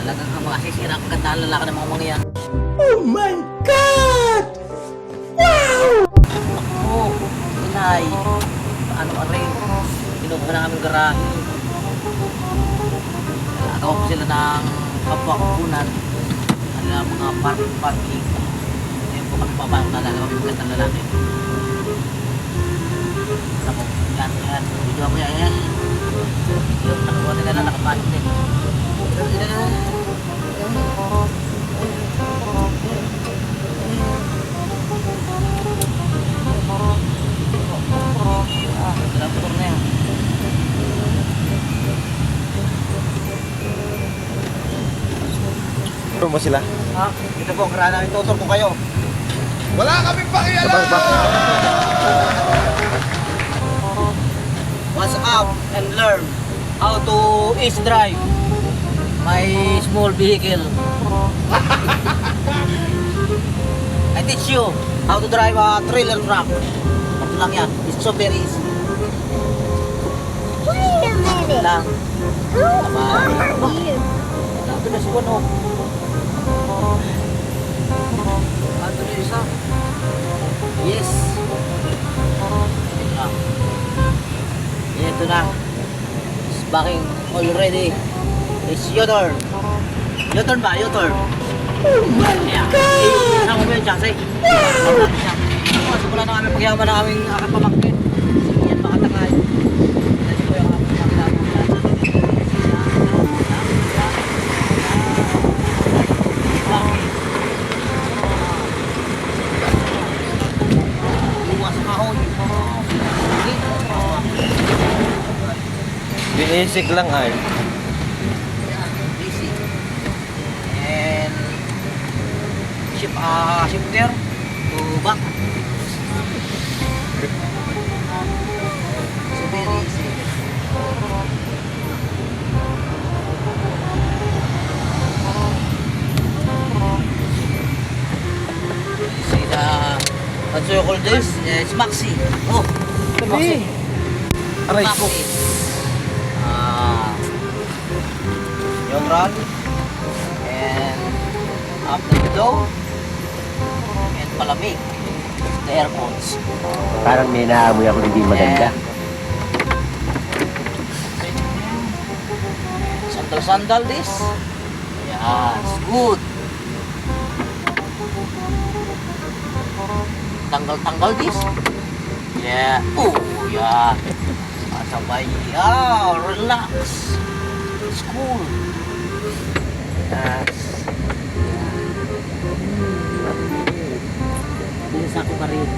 Talagang makasisira ang ganda ng lalaki ng mga yan. Oh my God! Wow! Oo, inay. Paano ka rin? Kinukuha na kami garahe. Nagawa ko sila ng kapwakunan. Mga parking. Ngayon po kami papasok na lalaki. Magandang lalaki. Yan. Video mo yan. Yung nakuha nila na nakapasok din. Motor na yan. Ano mo sila? Ha? Ito po, karana namin tutor ko kayo. Wala kaming pakialam! What's up and learn how to ease drive my small vehicle. I teach you how to drive a trailer truck. Ito lang yan. It's so very easy. Wait a minute. Lang. Who Bye. are you? Ito na si Bono. Ito na isa. Yes. Ito na. Ito na. It's backing already. It's your turn. Your turn ba? Your turn. Oh my God! Isang mo yun, Jaxay. Wala na kami pagyaman na aming akat pamakpit. Yan, makatakay. Yan po yung aming pagyaman. Buwas kahoy. Binisig lang ay. Easy. And shifter to back. So very easy. See the what do you call this? It's maxi. Oh, maxi. Aray. Maxi. Neutral and up the window and palamig the airpods. Parang may naamoy ako hindi maganda. Sandal this. Yes, good. Tanggal this. Yeah. Oh, yeah. Sabay. Yeah, relax. It's cool. Yes. Bisa sa ako pa rin.